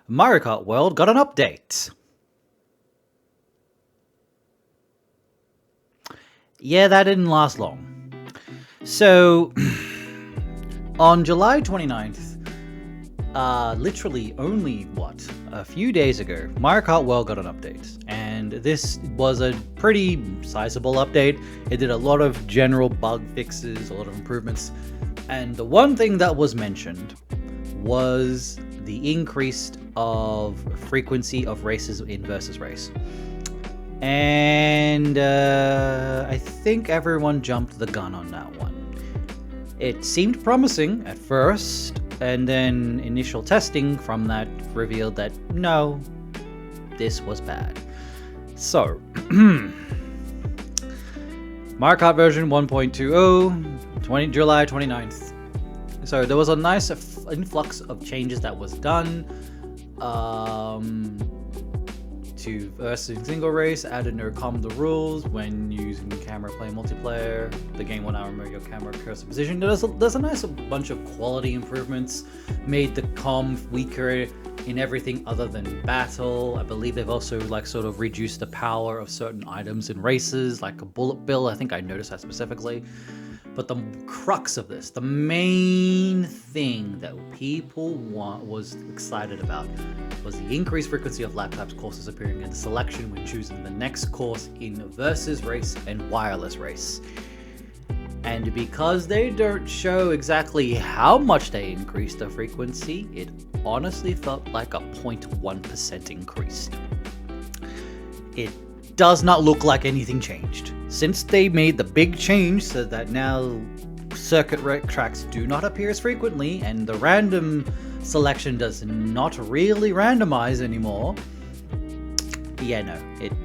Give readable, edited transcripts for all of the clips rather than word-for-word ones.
Mario Kart World got an update. Yeah, that didn't last long. So, on July 29th, literally only, a few days ago, Mario Kart World got an update. And this was a pretty sizable update. It did a lot of general bug fixes, a lot of improvements. And the one thing that was mentioned was the increase of frequency of races in versus race. And I think everyone jumped the gun on that one. It seemed promising at first, and then initial testing from that revealed that no, this was bad. So, Mario Kart version 1.20, July 29th. So there was a nice influx of changes that was done. To versus single race, added no combo rules when using camera play multiplayer. The game will now remove your camera cursor position. There's a nice bunch of quality improvements. Made the comms weaker in everything other than battle. I believe they've also sort of reduced the power of certain items in races, like a bullet bill. I think I noticed that specifically. But the crux of this, the main thing that people was excited about, was the increased frequency of lap types courses appearing in the selection when choosing the next course in versus race and wireless race. And because they don't show exactly how much they increased the frequency, it honestly felt like a 0.1% increase. It does not look like anything changed. Since they made the big change so that now circuit tracks do not appear as frequently and the random selection does not really randomize anymore, yeah, no,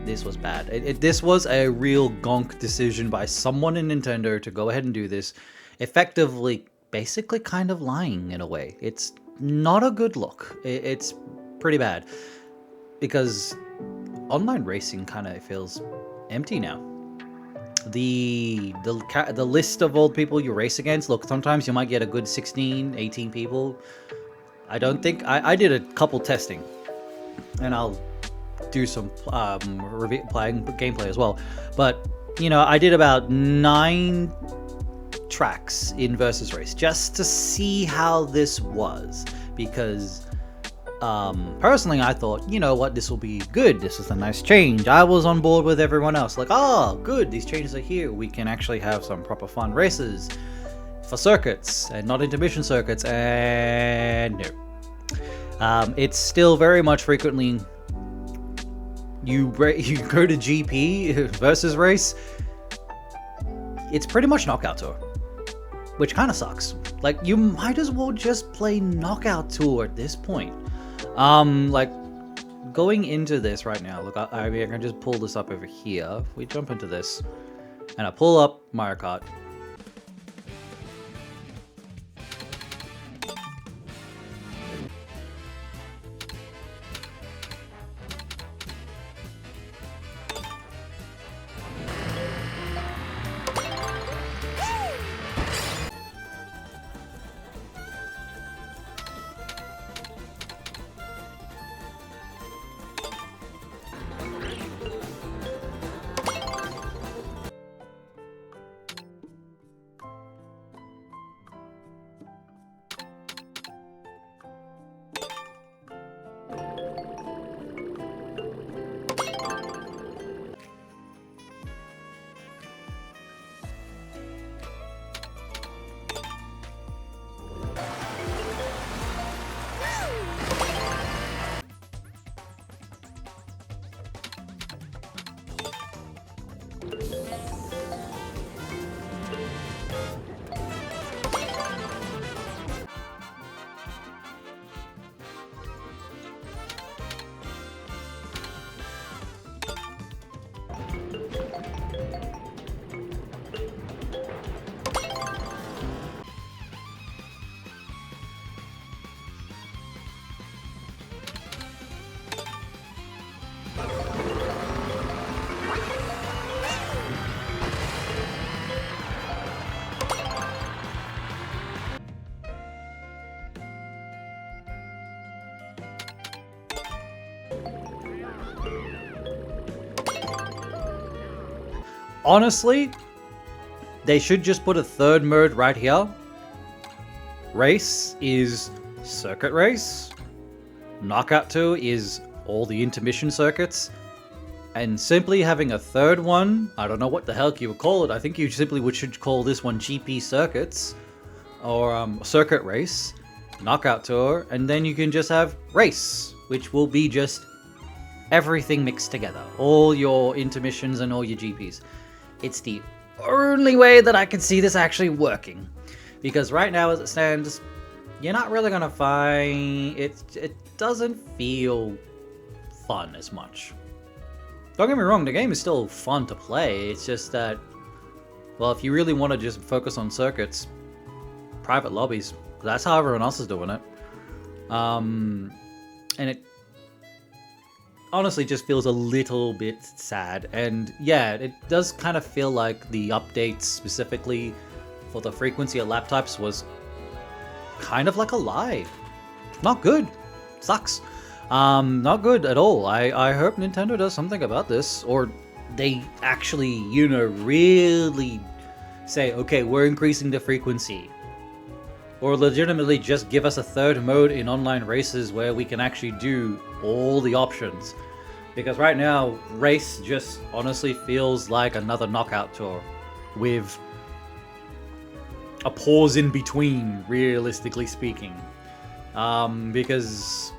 this was bad. This was a real gonk decision by someone in Nintendo to go ahead and do this, effectively, basically kind of lying in a way. It's not a good look. It's pretty bad because online racing kind of feels empty now. The list of all people you race against, look, sometimes you might get a good 16, 18 people. I don't think I did a couple testing, and I'll do some gameplay as well. But I did about 9 tracks in versus race just to see how this was, because personally I thought, this will be good. This is a nice change. I was on board with everyone else, like, oh, good, these changes are here. We can actually have some proper fun races for circuits and not intermission circuits. And no, it's still very much frequently you go to GP versus race, it's pretty much knockout tour, which kind of sucks. Like, you might as well just play knockout tour at this point. Going into this right now, look, I can just pull this up over here. We jump into this, and I pull up Mario Kart. Honestly, they should just put a third mode right here. Race is circuit race. Knockout 2 is all the intermission circuits. And simply having a third one, I don't know what the heck you would call it. I think you simply should call this one GP circuits. Or circuit race. Knockout tour. And then you can just have race. Which will be just everything mixed together. All your intermissions and all your GPs. It's the only way that I can see this actually working. Because right now as it stands, you're not really gonna find it doesn't feel fun as much. Don't get me wrong, the game is still fun to play. It's just that, well, if you really want to just focus on circuits, private lobbies, that's how everyone else is doing it. And it honestly just feels a little bit sad. And yeah, it does kind of feel like the updates specifically for the frequency of lap types was kind of like a lie. Not good. Sucks. Not good at all. I hope Nintendo does something about this, or they actually, you know, really say, okay, we're increasing the frequency. Or legitimately just give us a third mode in online races where we can actually do all the options. Because right now, race just honestly feels like another knockout tour with a pause in between, realistically speaking. Because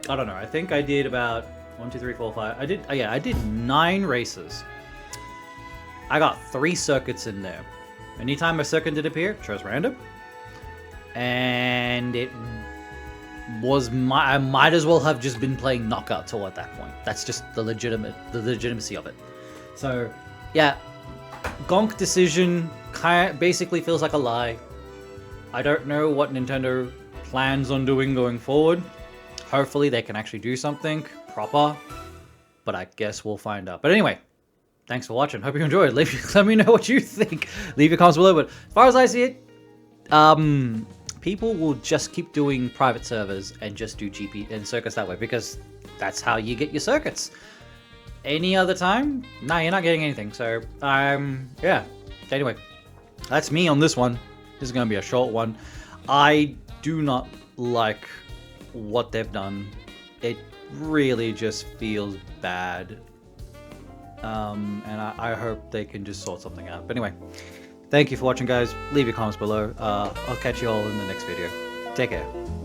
I don't know, I think I did about 1, 2, 3, 4, 5. I did 9 races. I got 3 circuits in there. Anytime a circuit did appear, it chose random. And it was I might as well have just been playing Knockout Tour at that point. That's just the legitimacy of it. So yeah, Gonk decision basically feels like a lie. I don't know what Nintendo plans on doing going forward. Hopefully they can actually do something proper, but I guess we'll find out. But anyway, thanks for watching. Hope you enjoyed. Let me know what you think. Leave your comments below. But as far as I see it, people will just keep doing private servers and just do GP and circuits that way, because that's how you get your circuits. Any other time, nah, you're not getting anything. So, yeah. Anyway, that's me on this one. This is going to be a short one. I do not like what they've done. It really just feels bad. And I hope they can just sort something out. But anyway, thank you for watching, guys. Leave your comments below. I'll catch you all in the next video. Take care.